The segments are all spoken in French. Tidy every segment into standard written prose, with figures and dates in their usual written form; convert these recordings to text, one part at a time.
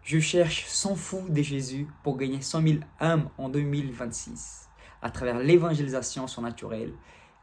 Je cherche 100 fous de Jésus pour gagner 100 000 âmes en 2026 à travers l'évangélisation surnaturelle,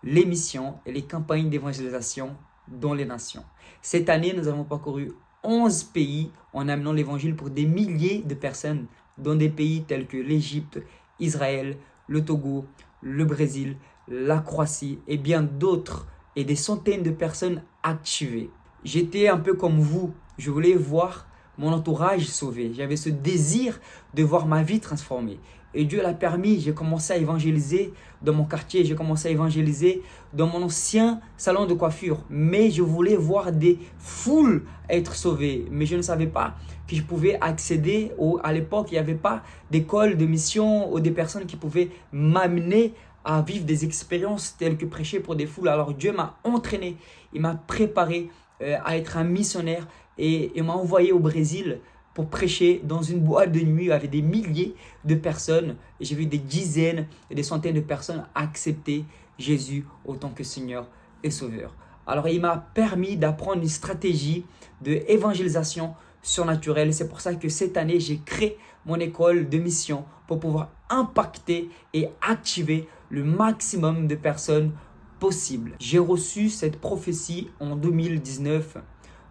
les missions et les campagnes d'évangélisation dans les nations. Cette année, nous avons parcouru 11 pays en amenant l'évangile pour des milliers de personnes dans des pays tels que l'Égypte, Israël, le Togo, le Brésil, la Croatie et bien d'autres, et des centaines de personnes activées. J'étais un peu comme vous, je voulais voir mon entourage sauvé. J'avais ce désir de voir ma vie transformée. Et Dieu l'a permis, j'ai commencé à évangéliser dans mon quartier, j'ai commencé à évangéliser dans mon ancien salon de coiffure. Mais je voulais voir des foules être sauvées. Mais je ne savais pas que je pouvais accéder, à l'époque, il n'y avait pas d'école de mission ou des personnes qui pouvaient m'amener à vivre des expériences telles que prêcher pour des foules. Alors Dieu m'a entraîné, il m'a préparé à être un missionnaire et m'a envoyé au Brésil pour prêcher dans une boîte de nuit avec des milliers de personnes. Et j'ai vu des dizaines et des centaines de personnes accepter Jésus en tant que Seigneur et Sauveur. Alors il m'a permis d'apprendre une stratégie d'évangélisation surnaturelle. C'est pour ça que cette année, j'ai créé mon école de mission pour pouvoir impacter et activer le maximum de personnes possible. J'ai reçu cette prophétie en 2019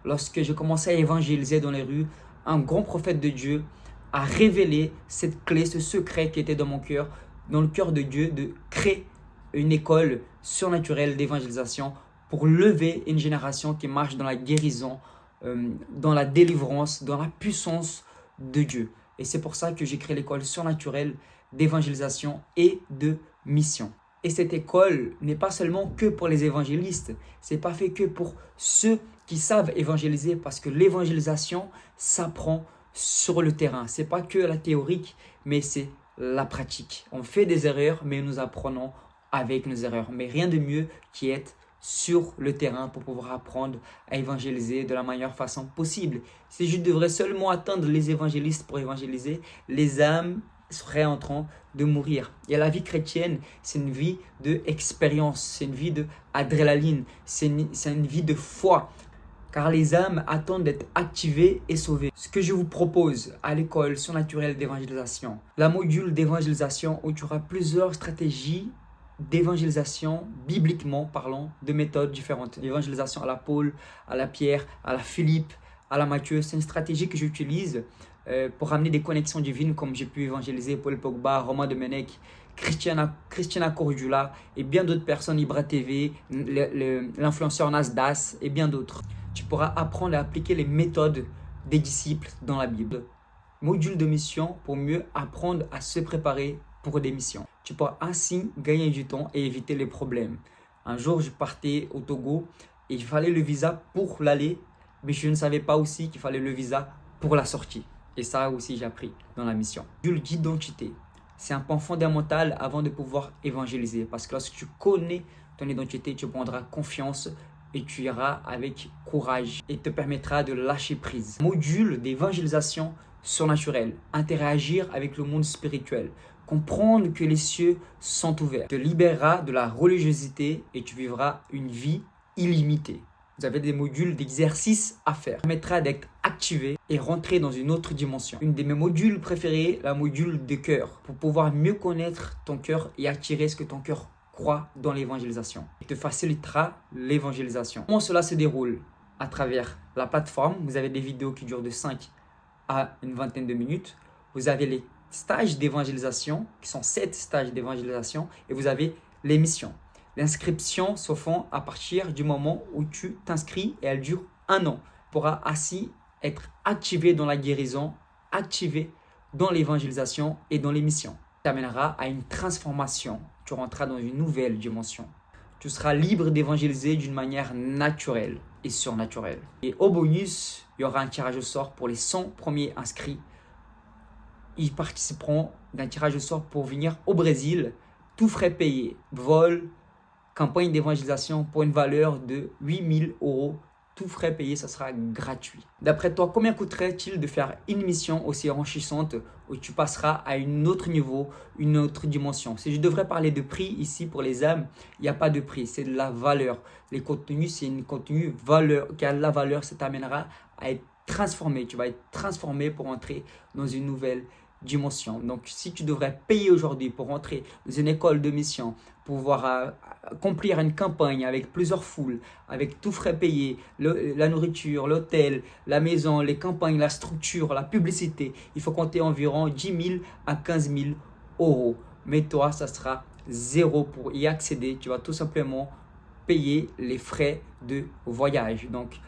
lorsque j'ai commencé à évangéliser dans les rues. Un grand prophète de Dieu a révélé cette clé, ce secret qui était dans mon cœur, dans le cœur de Dieu, de créer une école surnaturelle d'évangélisation pour lever une génération qui marche dans la guérison, dans la délivrance, dans la puissance de Dieu. Et c'est pour ça que j'ai créé l'école surnaturelle d'évangélisation et de mission. Et cette école n'est pas seulement que pour les évangélistes, c'est pas fait que pour ceux qui savent évangéliser, parce que l'évangélisation s'apprend sur le terrain. C'est pas que la théorique, mais c'est la pratique. On fait des erreurs, mais nous apprenons avec nos erreurs. Mais rien de mieux qu'être sur le terrain pour pouvoir apprendre à évangéliser de la meilleure façon possible. Si je devrais seulement attendre les évangélistes pour évangéliser, les âmes seraient en train de mourir. Et la vie chrétienne, c'est une vie d'expérience, c'est une vie d'adrénaline, c'est une vie de foi. Car les âmes attendent d'être activées et sauvées. Ce que je vous propose à l'école surnaturelle d'évangélisation, la module d'évangélisation où tu auras plusieurs stratégies d'évangélisation, bibliquement parlant, de méthodes différentes. L'évangélisation à la Paul, à la Pierre, à la Philippe, à la Matthieu. C'est une stratégie que j'utilise pour amener des connexions divines, comme j'ai pu évangéliser Paul Pogba, Romain Domenech, Christina Cordula et bien d'autres personnes, Ibra TV, l'influenceur Nasdas et bien d'autres. Tu pourras apprendre à appliquer les méthodes des disciples dans la Bible. Module de mission pour mieux apprendre à se préparer pour des missions. Tu pourras ainsi gagner du temps et éviter les problèmes. Un jour, je partais au Togo et il fallait le visa pour l'aller, mais je ne savais pas aussi qu'il fallait le visa pour la sortie. Et ça aussi, j'ai appris dans la mission. Module d'identité. C'est un point fondamental avant de pouvoir évangéliser. Parce que lorsque tu connais ton identité, tu prendras confiance et tu iras avec courage et te permettra de lâcher prise. Module d'évangélisation surnaturelle. Interagir avec le monde spirituel. Comprendre que les cieux sont ouverts. Te libérera de la religiosité et tu vivras une vie illimitée. Vous avez des modules d'exercice à faire. Ça permettra d'être activé et rentrer dans une autre dimension. Une de mes modules préférés, la module de cœur. Pour pouvoir mieux connaître ton cœur et attirer ce que ton cœur croit dans l'évangélisation. Il te facilitera l'évangélisation. Comment cela se déroule? À travers la plateforme, vous avez des vidéos qui durent de 5 à une vingtaine de minutes. Vous avez les stages d'évangélisation, qui sont 7 stages d'évangélisation, et vous avez les missions. L'inscription se fait à partir du moment où tu t'inscris et elle dure 1 an. Tu pourras ainsi être activé dans la guérison, activé dans l'évangélisation et dans les missions. Ça t'amènera à une transformation. Tu rentreras dans une nouvelle dimension. Tu seras libre d'évangéliser d'une manière naturelle et surnaturelle. Et au bonus, il y aura un tirage au sort pour les 100 premiers inscrits. Ils participeront d'un tirage au sort pour venir au Brésil, tout frais payés, vol, campagne d'évangélisation pour une valeur de 8 000 €. Tout frais payé, ça sera gratuit. D'après toi, combien coûterait-il de faire une mission aussi enrichissante où tu passeras à un autre niveau, une autre dimension? Si je devrais parler de prix ici pour les âmes, il n'y a pas de prix, c'est de la valeur. Les contenus, c'est une contenu valeur, qui a de la valeur, ça t'amènera à être transformé. Tu vas être transformé pour entrer dans une nouvelle dimension. Donc, si tu devrais payer aujourd'hui pour entrer dans une école de mission, pour pouvoir accomplir une campagne avec plusieurs foules, avec tout frais payé, la nourriture, l'hôtel, la maison, les campagnes, la structure, la publicité, il faut compter environ 10 000 à 15 000 euros. Mais toi, ça sera zéro pour y accéder. Tu vas tout simplement payer les frais de voyage. Donc,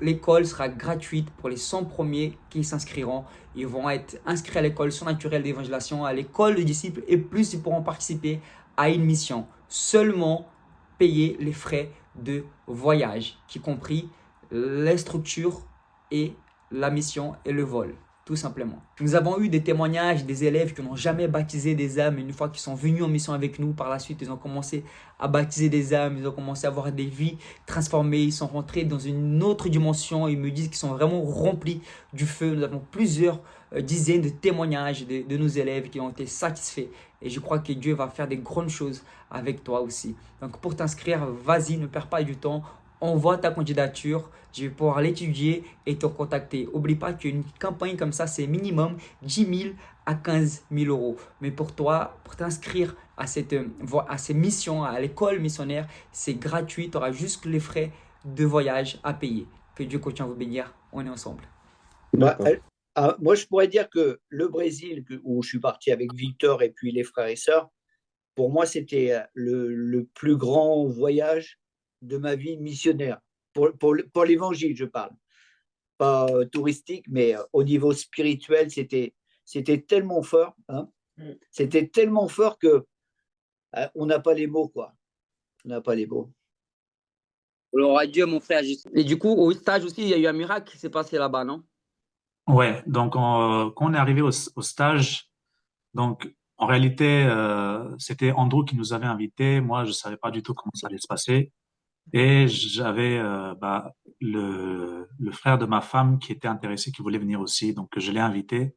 l'école sera gratuite pour les 100 premiers qui s'inscriront. Ils vont être inscrits à l'école surnaturelle d'évangélisation, à l'école de disciples, et plus ils pourront participer à une mission. Seulement payer les frais de voyage, qui compris les structures et la mission et le vol, tout simplement. Nous avons eu des témoignages des élèves qui n'ont jamais baptisé des âmes. Une fois qu'ils sont venus en mission avec nous, par la suite, ils ont commencé à baptiser des âmes, ils ont commencé à avoir des vies transformées, ils sont rentrés dans une autre dimension. Ils me disent qu'ils sont vraiment remplis du feu. Nous avons plusieurs dizaines de témoignages de nos élèves qui ont été satisfaits. Et je crois que Dieu va faire des grandes choses avec toi aussi. Donc pour t'inscrire, vas-y, ne perds pas du temps. Envoie ta candidature, je vais pouvoir l'étudier et te contacter. N'oublie pas qu'une campagne comme ça, c'est minimum 10 000 à 15 000 euros. Mais pour toi, pour t'inscrire à ces missions, à l'école missionnaire, c'est gratuit. Tu auras juste les frais de voyage à payer. Que Dieu continue à vous bénir. On est ensemble. Bah, moi, je pourrais dire que le Brésil, où je suis parti avec Victor et puis les frères et sœurs, pour moi, c'était le plus grand voyage de ma vie missionnaire. Pour l'évangile, je parle. Pas touristique, mais au niveau spirituel, c'était tellement fort. Hein. C'était tellement fort que on n'a pas les mots, quoi. On n'a pas les mots. Alors, adieu, mon frère. Et du coup, au stage aussi, il y a eu un miracle qui s'est passé là-bas, non? Ouais, donc quand on est arrivé au stage, donc en réalité, c'était Andrew qui nous avait invités. Moi, je savais pas du tout comment ça allait se passer. Et j'avais le frère de ma femme qui était intéressé, qui voulait venir aussi. Donc, je l'ai invité.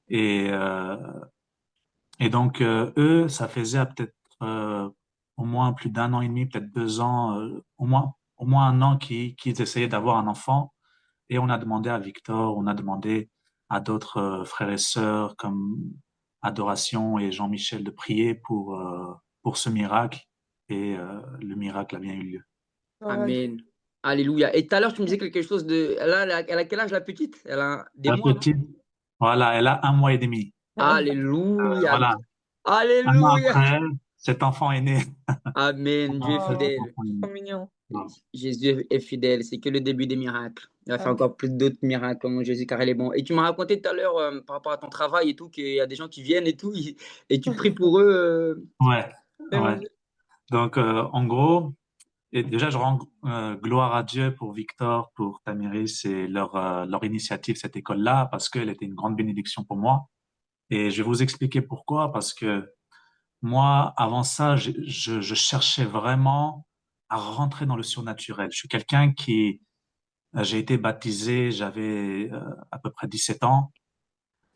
Et, euh, et donc, eux, ça faisait peut-être au moins plus d'un an et demi, peut-être 2 ans, au moins un an qu'ils essayaient d'avoir un enfant. Et on a demandé à Victor, on a demandé à d'autres frères et sœurs comme Adoration et Jean-Michel de prier pour ce miracle. Et le miracle a bien eu lieu. Amen. Alléluia. Et tout à l'heure, tu me disais quelque chose de. Elle a quel âge, la petite? Elle a des La mois, non? petite, voilà, elle a 1 mois et demi. Alléluia. Voilà, un an Alléluia. après, cet enfant est né. Amen. Dieu est Cet fidèle. enfant est né. Trop mignon. Voilà. Jésus est fidèle. C'est que le début des miracles. Il va faire Amen. encore plus d'autres miracles comme Jésus, car il est bon. Et tu m'as raconté tout à l'heure, par rapport à ton travail et tout, qu'il y a des gens qui viennent et tout, et tu pries pour eux. Ouais, ouais. Oui. Donc, en gros, et déjà, je rends gloire à Dieu pour Victor, pour Tamiris et leur initiative, cette école-là, parce qu'elle était une grande bénédiction pour moi. Et je vais vous expliquer pourquoi, parce que moi, avant ça, je cherchais vraiment à rentrer dans le surnaturel. Je suis quelqu'un j'ai été baptisé, j'avais à peu près 17 ans,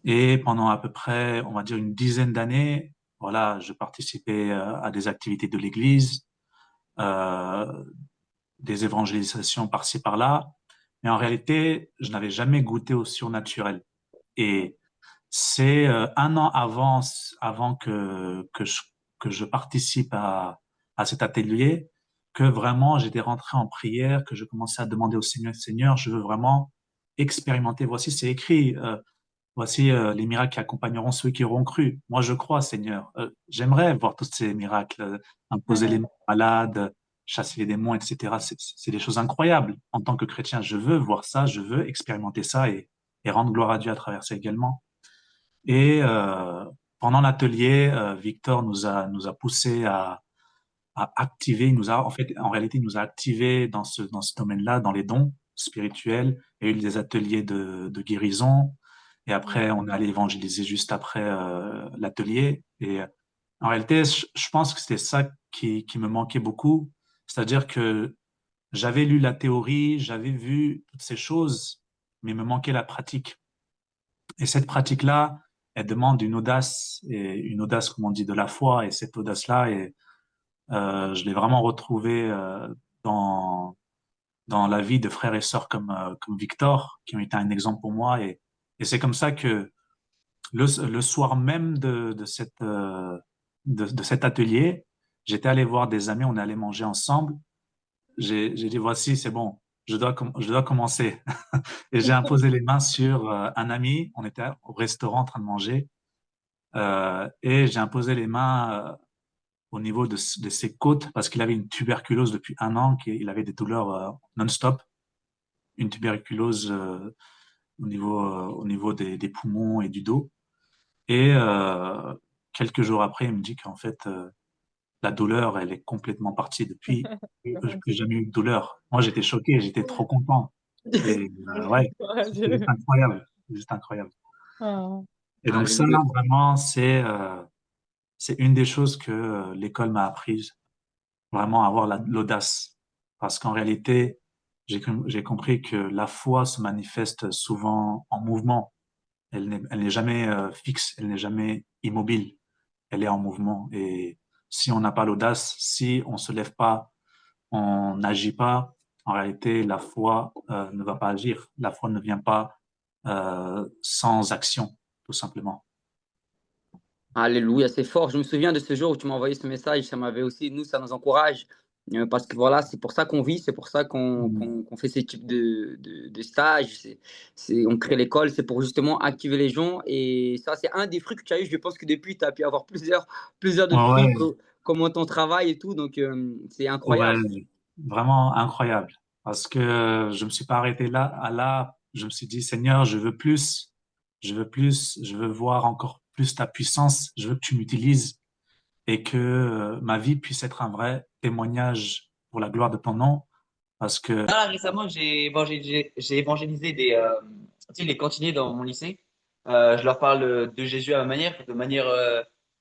et pendant à peu près, on va dire, une dizaine d'années, voilà, je participais à des activités de l'Église, euh, des évangélisations par-ci par-là, mais en réalité, je n'avais jamais goûté au surnaturel. Et c'est un an avant que je participe à cet atelier que vraiment j'étais rentré en prière, que je commençais à demander au Seigneur, Seigneur, je veux vraiment expérimenter. Voici, c'est écrit, voici les miracles qui accompagneront ceux qui auront cru. Moi, je crois, Seigneur. J'aimerais voir tous ces miracles, imposer les mains aux malades, chasser les démons, etc. C'est des choses incroyables. En tant que chrétien, je veux voir ça, je veux expérimenter ça et rendre gloire à Dieu à travers ça également. Et pendant l'atelier, Victor nous a poussé à activer, en fait, en réalité, il nous a activé dans ce domaine-là, dans les dons spirituels. Il y a eu des ateliers de guérison. Et après, on est allé évangéliser juste après l'atelier. Et en réalité, je pense que c'était ça qui me manquait beaucoup. C'est-à-dire que j'avais lu la théorie, j'avais vu toutes ces choses, mais il me manquait la pratique. Et cette pratique-là, elle demande une audace, comme on dit, de la foi. Et cette audace-là, je l'ai vraiment retrouvée dans dans la vie de frères et sœurs comme Victor, qui ont été un exemple pour moi. Et c'est comme ça que le soir même de cet atelier, j'étais allé voir des amis, on est allé manger ensemble. J'ai dit, voici, c'est bon, je dois commencer. Et j'ai imposé les mains sur un ami, on était au restaurant en train de manger, et j'ai imposé les mains au niveau de ses côtes parce qu'il avait une tuberculose depuis 1 an, il avait des douleurs non-stop, une tuberculose au niveau des poumons et du dos. Et quelques jours après, il me dit qu'en fait, la douleur, elle est complètement partie depuis. Je n'ai jamais eu de douleur. Moi, j'étais choqué, j'étais trop content. Et ouais, c'était juste incroyable, juste incroyable. Ah. Et donc ça, Alléluia. vraiment, c'est une des choses que l'école m'a apprise, vraiment avoir l'audace. Parce qu'en réalité, j'ai compris que la foi se manifeste souvent en mouvement. Elle n'est jamais fixe, elle n'est jamais immobile. Elle est en mouvement. Et si on n'a pas l'audace, si on se lève pas, on n'agit pas, en réalité, la foi ne va pas agir. La foi ne vient pas sans action, tout simplement. Alléluia, c'est fort. Je me souviens de ce jour où tu m'as envoyé ce message. Ça m'avait aussi, nous, ça nous encourage. Parce que voilà, c'est pour ça qu'on vit, c'est pour ça qu'on fait ce type de stage. On crée l'école, c'est pour justement activer les gens. Et ça, c'est un des fruits que tu as eu. Je pense que depuis, tu as pu avoir plusieurs de fruits, Ouais, comment ton travail et tout. Donc, c'est ouais, incroyable. vraiment incroyable. Parce que je me suis pas arrêté là. Je me suis dit, Seigneur, je veux plus, je veux voir encore plus ta puissance. Je veux que tu m'utilises et que ma vie puisse être un vrai témoignage pour la gloire de ton nom. Parce que, Là, récemment, j'ai évangélisé tu sais, les cantiniers dans mon lycée. Je leur parle de Jésus à ma manière, de manière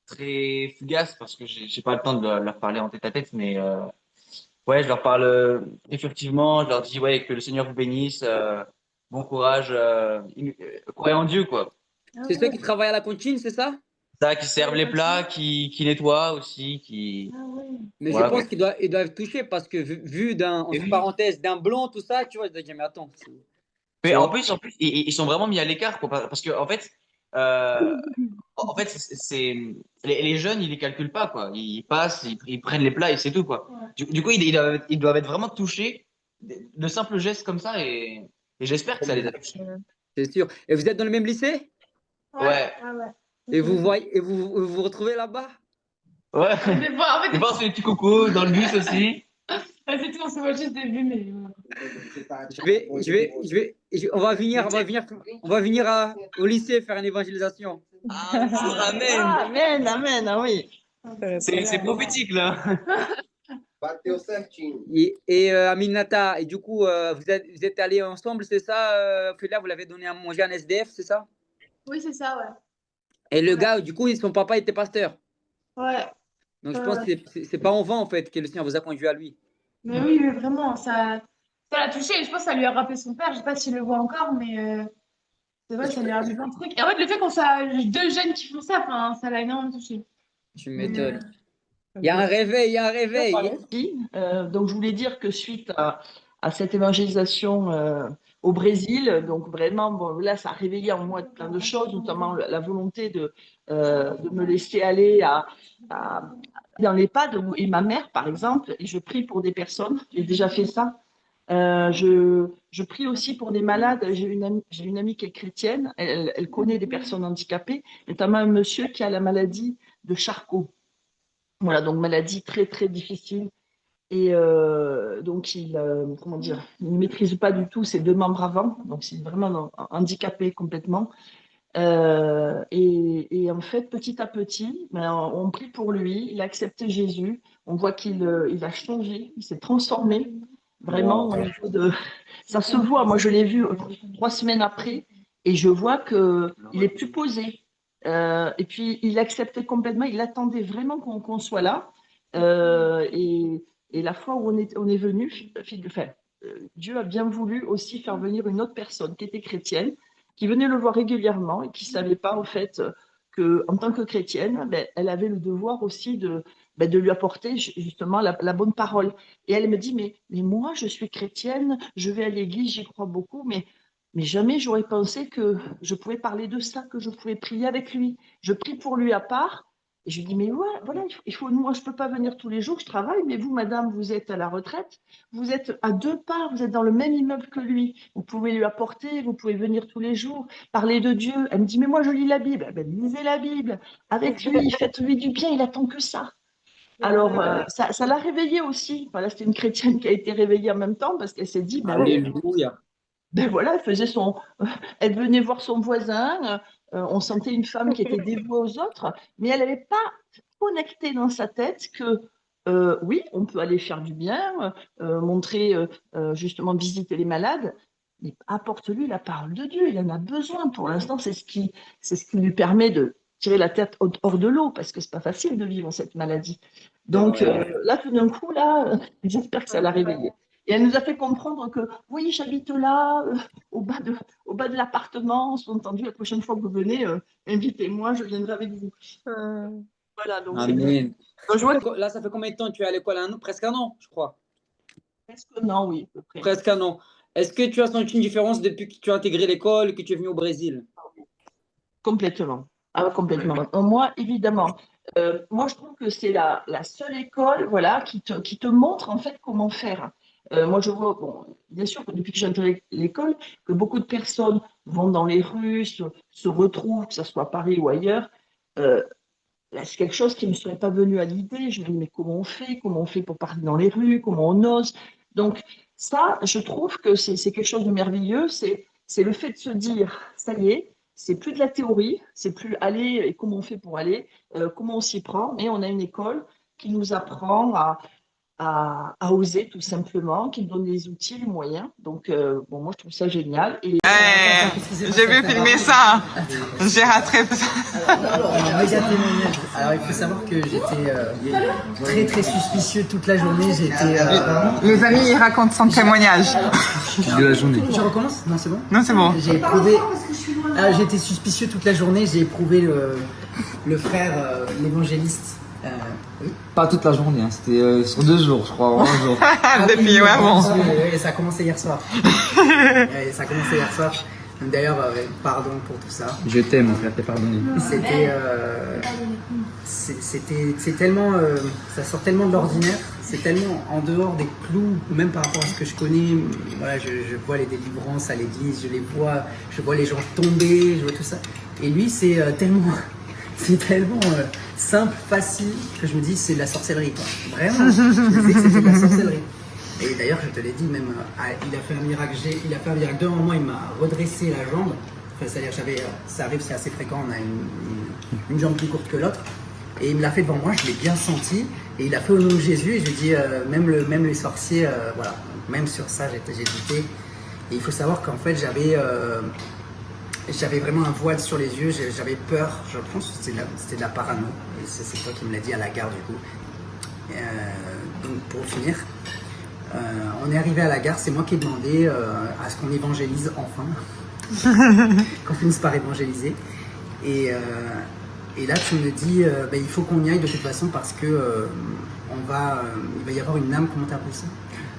très fugace, parce que j'ai pas le temps de leur parler en tête à tête, mais ouais, je leur parle effectivement, je leur dis ouais, que le Seigneur vous bénisse, bon courage, croyez en Dieu, quoi. C'est ceux qui travaillent à la cantine, c'est ça? Ça, qui servent les plats, qui nettoient aussi, qui. Mais je Voilà, quoi. pense ils doivent être touchés parce que vu Et entre oui. parenthèses, d'un blanc, tout ça, tu vois, ils doivent dire, mais attends, Mais tu vois. en plus, ils sont vraiment mis à l'écart, quoi, parce que euh, en fait, les jeunes, ils les calculent pas, quoi. Ils passent, ils prennent les plats et c'est tout, quoi. Du coup, ils doivent être vraiment touchés de simples gestes comme ça et j'espère que ça les a touchés. C'est sûr. Et vous êtes dans le même lycée? Ouais, Et vous voyez, et vous vous retrouvez là-bas? ouais. Des fois, en fait, Des fois, on se fait des petits coucou dans le bus aussi. c'est tout, on se voit juste des vues, mais. On va venir au lycée faire une évangélisation. Amen, amen, amen, ah oui. C'est prophétique, là. Aminata, et du coup, vous êtes allés ensemble, c'est ça? Là, vous l'avez donné à manger à un SDF, c'est ça? Oui, c'est ça, ouais. Et le gars, du coup, son papa était pasteur. Ouais. Donc, je pense que c'est pas en vain, en fait, que le Seigneur vous a conduit à lui. Mais oui, mais vraiment, ça l'a touché. Je pense que ça lui a rappelé son père. Je sais pas s'il le voit encore, mais c'est vrai, ça lui a rappelé plein de trucs. Et en fait, le fait qu'on soit deux jeunes qui font ça, enfin, ça l'a énormément touché. Tu Mais, m'étonnes. Il y a un réveil, il y a un Je voulais réveil. parler aussi. Donc, je voulais dire que suite à cette évangélisation au Brésil, donc vraiment, bon, là, ça a réveillé en moi plein de choses, notamment la volonté de me laisser aller dans les l'EHPAD. Et ma mère, par exemple, et je prie pour des personnes, j'ai déjà fait ça. Je prie aussi pour des malades. J'ai une amie qui est chrétienne, elle connaît des personnes handicapées, notamment un monsieur qui a la maladie de Charcot. Voilà, donc maladie très très difficile. Et donc comment dire, il ne maîtrise pas du tout ses deux membres avant, donc c'est vraiment handicapé complètement. Et en fait, petit à petit, ben, on prie pour lui, il a accepté Jésus, on voit il a changé, il s'est transformé, vraiment, au niveau ça se voit, moi je l'ai vu 3 semaines après, et je vois qu'il est plus posé. Et puis, il acceptait complètement, il attendait vraiment qu'on soit là. Et la fois où on est venu, enfin, Dieu a bien voulu aussi faire venir une autre personne qui était chrétienne, qui venait le voir régulièrement et qui ne savait pas, en fait, qu'en tant que chrétienne, ben, elle avait le devoir aussi de lui apporter justement la bonne parole. Et elle me dit, mais moi, je suis chrétienne, je vais à l'église, j'y crois beaucoup, mais jamais j'aurais pensé que je pouvais parler de ça, que je pouvais prier avec lui. Je prie pour lui à part. Et je lui dis, mais ouais, voilà, moi, je ne peux pas venir tous les jours, je travaille, mais vous, madame, vous êtes à la retraite, vous êtes à 2 pas, vous êtes dans le même immeuble que lui. Vous pouvez lui apporter, vous pouvez venir tous les jours, parler de Dieu. Elle me dit, mais moi, je lis la Bible. Eh ben, lisez la Bible avec lui, faites-lui du bien, il attend que ça. Alors, ça l'a réveillée aussi. Voilà, c'était une chrétienne qui a été réveillée en même temps parce qu'elle s'est dit, ben, Alléluia. ben voilà, elle venait voir son voisin, on sentait une femme qui était dévouée aux autres, mais elle n'avait pas connecté dans sa tête que oui, on peut aller faire du bien, montrer, justement, visiter les malades, mais apporte-lui la parole de Dieu, il en a besoin. Pour l'instant, c'est ce qui lui permet de tirer la tête hors de l'eau, parce que c'est pas facile de vivre cette maladie. Donc là, tout d'un coup, là, j'espère que ça l'a réveillée. Et elle nous a fait comprendre que oui, j'habite là, au bas de l'appartement, sous-entendu, la prochaine fois que vous venez, invitez-moi, je viendrai avec vous. Voilà, donc c'est Amen. donc, je vois que Là, ça fait combien de temps que tu es à l'école? Presque un an, je crois. presque non, oui, à peu près. Presque un an. Est-ce que tu as senti une différence depuis que tu as intégré l'école et que tu es venu au Brésil? Complètement. Ah, complètement. Moi, évidemment. Moi, je trouve que c'est la seule école, voilà, qui te montre en fait comment faire. Moi, je vois, bon, bien sûr, que depuis que j'ai intégré l'école, que beaucoup de personnes vont dans les rues, se retrouvent, que ce soit à Paris ou ailleurs. Là, c'est quelque chose qui ne me serait pas venu à l'idée. Je me dis, mais comment on fait? Comment on fait pour parler dans les rues? Comment on ose? Donc, ça, je trouve que c'est quelque chose de merveilleux. C'est le fait de se dire, ça y est, c'est plus de la théorie, c'est plus aller et comment on fait pour aller, comment on s'y prend, mais on a une école qui nous apprend à oser tout simplement, qui nous donne les outils, les moyens. Donc, bon, moi, je trouve ça génial. Et J'ai vu filmer ça. J'ai rattrapé ça. Alors, méga témoignage. Alors, il faut savoir que j'étais très très suspicieux toute la journée. Les amis, il raconte son témoignage. De la journée. Je recommence? Non, c'est bon? Non, c'est bon. J'ai éprouvé. Alors, j'étais suspicieux toute la journée. J'ai éprouvé le frère, l'évangéliste. Oui. Pas toute la journée, hein. C'était sur 2 jours, je crois, un jour. Depuis, ouais, bon. Oui, ça a commencé hier soir. Ça a commencé hier soir. D'ailleurs, pardon pour tout ça. Je t'aime, mon frère, t'es pardonné. C'est tellement, ça sort tellement de l'ordinaire, c'est tellement en dehors des clous, même par rapport à ce que je connais. Voilà, je vois les délivrances à l'église, je vois les gens tomber, je vois tout ça. Et lui, c'est tellement simple, facile, que je me dis c'est de la sorcellerie, quoi. Vraiment, je me disais que c'était de la sorcellerie. Et d'ailleurs, je te l'ai dit, même, il a fait un miracle. Il a fait un miracle devant moi, il m'a redressé la jambe. Enfin, c'est-à-dire, ça arrive, c'est assez fréquent, on a une jambe plus courte que l'autre. Et il me l'a fait devant moi, je l'ai bien senti. Et il a fait au nom de Jésus. Et je lui ai dit, même les sorciers, voilà, même sur ça, j'ai douté. Et il faut savoir qu'en fait, j'avais vraiment un voile sur les yeux, j'avais peur. Je pense que c'était de la parano. Et c'est toi qui me l'as dit à la gare, du coup. Donc, pour finir. On est arrivé à la gare, c'est moi qui ai demandé à ce qu'on évangélise enfin, qu'on finisse par évangéliser. Et là, tu me dis, il faut qu'on y aille de toute façon parce que il va y avoir une âme, comment t'appelles ça?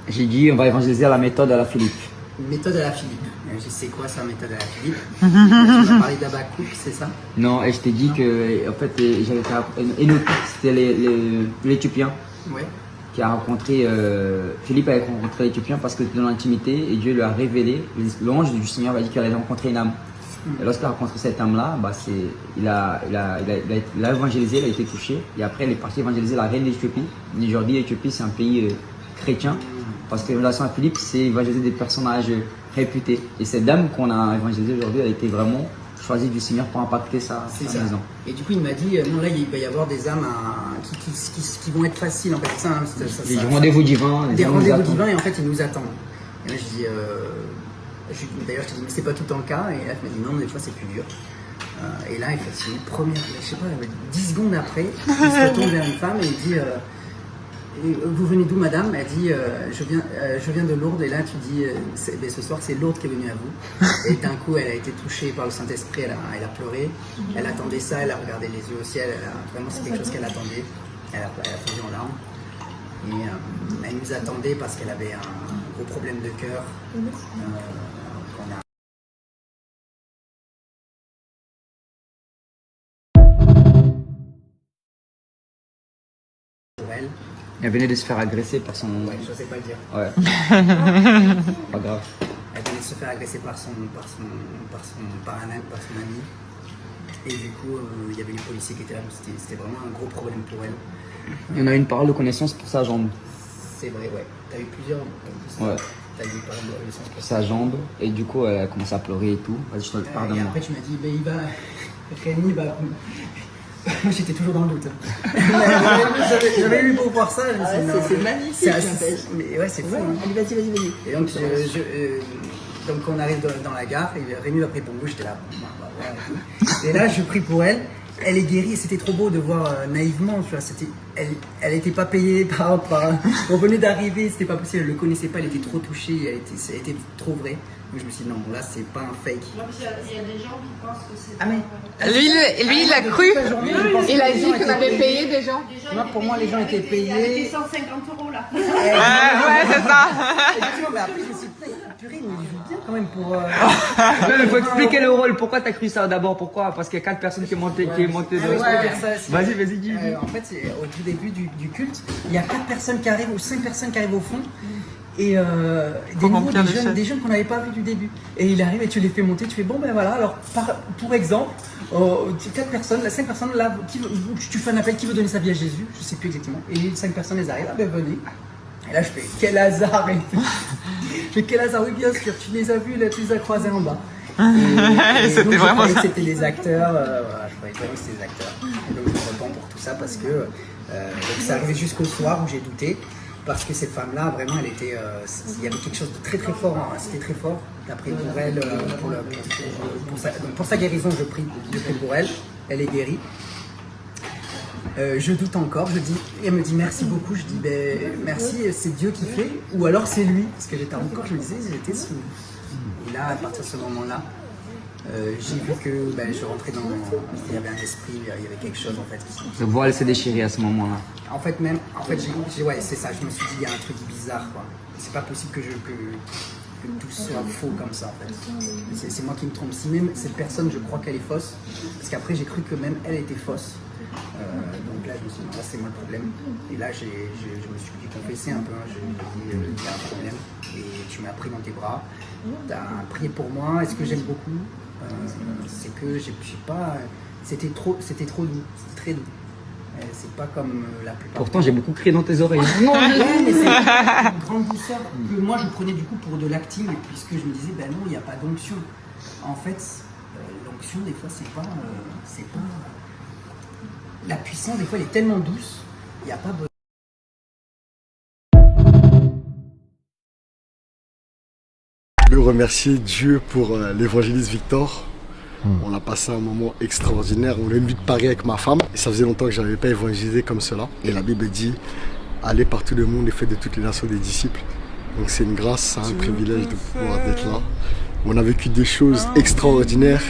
J'ai dit, on va évangéliser à la méthode à la Philippe. Une méthode à la Philippe. Je sais quoi, ça, méthode à la Philippe? Tu m'as parlé d'Abakouk, c'est ça? Non, et je t'ai dit que, en fait, j'avais fait Enoch, c'était l'Éthiopien. Ouais. Qui a rencontré, Philippe avait rencontré l'Éthiopien parce que c'était dans l'intimité et Dieu lui a révélé, l'ange du Seigneur a dit qu'il allait rencontrer une âme. Et lorsqu'il a rencontré cette âme-là, il a évangélisé, il a été touché et après il est parti évangéliser la reine d'Éthiopie. Aujourd'hui, l'Éthiopie c'est un pays chrétien parce que l'évangélisation à Philippe c'est évangéliser des personnages réputés. Et cette dame qu'on a évangélisée aujourd'hui, elle a été vraiment choisi du Seigneur pour impacter sa maison. Et du coup, il m'a dit, non, là, il va y avoir des âmes qui vont être faciles, en fait. Des rendez-vous divins. Des rendez-vous divins, et en fait, ils nous attendent. Et là, je dis, d'ailleurs, je te dis, mais c'est pas tout le temps le cas. Et là, tu m'as dit, non, des fois, c'est plus dur. Et là, effectivement, je sais pas, 10 secondes après, il se retourne vers une femme et il dit, vous venez d'où, madame? Elle dit, je viens de Lourdes. Et là, tu dis, ben, ce soir, c'est Lourdes qui est venue à vous. Et d'un coup, elle a été touchée par le Saint-Esprit, elle a pleuré. Elle attendait ça, elle a regardé les yeux au ciel. Vraiment, c'est quelque chose qu'elle attendait. Elle a fondu en larmes. Et elle nous attendait parce qu'elle avait un gros problème de cœur. Elle venait de se faire agresser par son... Ouais, je sais pas le dire. Ouais. Pas grave. Elle venait de se faire agresser par son ami. Et du coup, il y avait les policiers qui étaient là. C'était vraiment un gros problème pour elle. Il y en a une parole de connaissance pour sa jambe. C'est vrai, ouais. T'as eu plusieurs. Ouais. T'as eu une parole de connaissance pour Sa jambe. Et du coup, elle a commencé à pleurer et tout. Vas-y, je te parle d'un Et mot. après, tu m'as dit, ben, Rémi va... Moi, j'étais toujours dans le doute. J'avais eu beau voir ça. C'est magnifique. Mais ouais, c'est fou. Ouais. Hein. Allez, vas-y. Et donc, donc on arrive dans la gare, et Rémi m'a pris pour nous, j'étais là. Et là, je prie pour elle. Elle est guérie, et c'était trop beau de voir naïvement, tu vois. Elle n'était pas payée on venait d'arriver, c'était pas possible, elle ne le connaissait pas, elle était trop touchée, ça a été trop vrai. Donc je me suis dit non, bon, là c'est pas un fake. Il y a des gens qui pensent que c'est. Ah mais Lui, il a cru. Il a dit qu'on avait payé des gens. Moi, pour moi, les gens étaient payés. Il était 150 € là. Ouais, c'est ça. Effectivement, mais après je me suis dit, purée, mais il joue bien quand même pour. Non, il faut expliquer le rôle. Pourquoi t'as cru ça d'abord? Pourquoi? Parce qu'il y a 4 personnes qui est montées de... Je peux dire ça, Vas-y, dis. En fait, au tout début du culte, il y a 4 personnes qui arrivent ou 5 personnes qui arrivent au fond. Et des jeunes qu'on n'avait pas vus du début. Et il arrive et tu les fais monter, tu fais bon ben voilà, alors pour exemple, 5 personnes là, tu fais un appel, qui veut donner sa vie à Jésus, je sais plus exactement. Et 5 personnes elles arrivent, ah ben venez. Et là je fais quel hasard et tout. Je fais quel hasard, oui bien sûr, tu les as vus, là, tu les as croisés en bas. Et C'était donc, je vraiment croyais que ça. c'était des acteurs, voilà, je croyais vraiment que c'était des acteurs. Et donc je me repens pour tout ça parce que donc, c'est arrivé jusqu'au soir où j'ai douté. Parce que cette femme-là, vraiment, elle était, il y avait quelque chose de très très fort. Hein. C'était très fort. D'après pour elle, pour sa guérison, je prie pour elle. Elle est guérie. Je doute encore. Elle me dit merci beaucoup. Je dis ben merci, c'est Dieu qui fait, ou alors c'est lui. Parce que j'étais encore, je me disais, j'étais sous. Et là, à partir de ce moment-là, j'ai vu que je rentrais dans. Il y avait un esprit, il y avait quelque chose en fait. Le voile s'est déchiré à ce moment-là. En fait, ouais, c'est ça. Je me suis dit, il y a un truc bizarre, quoi. C'est pas possible que tout soit faux comme ça, en fait. C'est moi qui me trompe. Si même cette personne, je crois qu'elle est fausse, parce qu'après, j'ai cru que même elle était fausse. Donc là, je me suis dit, c'est moi le problème. Et là, je me suis confessé un peu. Hein. J'ai dit, il y a un problème. Et tu m'as pris dans tes bras. Tu as prié pour moi. Et ce que j'aime beaucoup, c'est que j'ai pas. C'était trop doux. C'était très doux. C'est pas comme la plupart. Pourtant, j'ai beaucoup crié dans tes oreilles. Non, mais c'est une grande douceur que moi je prenais du coup pour de l'acting, puisque je me disais, ben non, il n'y a pas d'onction. En fait, l'onction, des fois, c'est pas. La puissance, des fois, elle est tellement douce, il n'y a pas besoin. Je veux remercier Dieu pour l'évangéliste Victor. On a passé un moment extraordinaire. On a eu une lutte pareille avec ma femme. Et ça faisait longtemps que je n'avais pas évangélisé comme cela. Et la Bible dit, allez par tout le monde et faites de toutes les nations des disciples. Donc c'est une grâce, c'est un privilège de pouvoir être là. On a vécu des choses extraordinaires.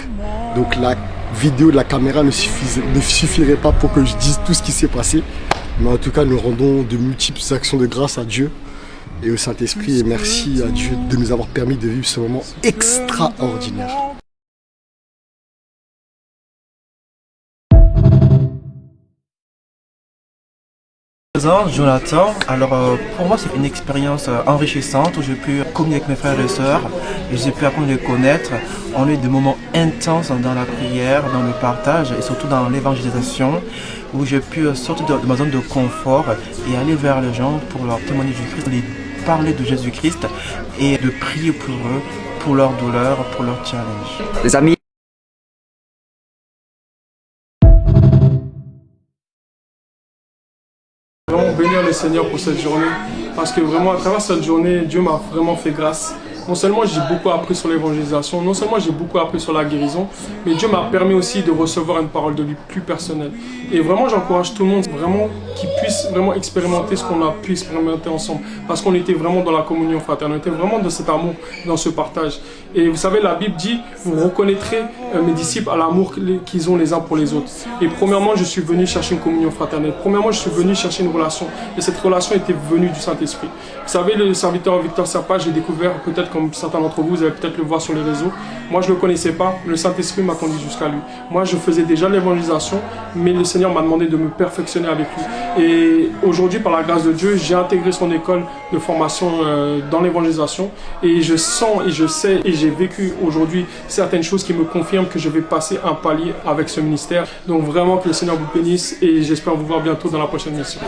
Donc la vidéo de la caméra ne suffirait pas pour que je dise tout ce qui s'est passé. Mais en tout cas, nous rendons de multiples actions de grâce à Dieu et au Saint-Esprit. Et merci à Dieu de nous avoir permis de vivre ce moment extraordinaire. Jonathan, alors pour moi c'est une expérience enrichissante où j'ai pu communier avec mes frères et sœurs et j'ai pu apprendre à les connaître. On a eu des moments intenses dans la prière, dans le partage et surtout dans l'évangélisation où j'ai pu sortir de ma zone de confort et aller vers les gens pour leur témoigner du Christ, les parler de Jésus-Christ et de prier pour eux, pour leur douleur, pour leur challenge. Les amis, Vraiment bénir le Seigneur pour cette journée parce que vraiment à travers cette journée Dieu m'a vraiment fait grâce non seulement j'ai beaucoup appris sur l'évangélisation, non seulement j'ai beaucoup appris sur la guérison, mais Dieu m'a permis aussi de recevoir une parole de lui plus personnelle. Et vraiment, j'encourage tout le monde vraiment qui puisse vraiment expérimenter ce qu'on a pu expérimenter ensemble, parce qu'on était vraiment dans la communion fraternelle, on était vraiment dans cet amour, dans ce partage. Et vous savez, la Bible dit, vous reconnaîtrez mes disciples à l'amour qu'ils ont les uns pour les autres. Et premièrement, je suis venu chercher une communion fraternelle. Premièrement, je suis venu chercher une relation. Et cette relation était venue du Saint-Esprit. Vous savez, le serviteur Victor Serpa, j'ai découvert, peut-être comme certains d'entre vous, vous allez peut-être le voir sur les réseaux. Moi, je ne le connaissais pas. Le Saint-Esprit m'a conduit jusqu'à lui. Moi, je faisais déjà l'évangélisation, mais le Seigneur m'a demandé de me perfectionner avec lui. Et aujourd'hui, par la grâce de Dieu, j'ai intégré son école de formation dans l'évangélisation. Et je sens et je sais et j'ai vécu aujourd'hui certaines choses qui me confirment que je vais passer un palier avec ce ministère. Donc vraiment que le Seigneur vous bénisse et j'espère vous voir bientôt dans la prochaine mission.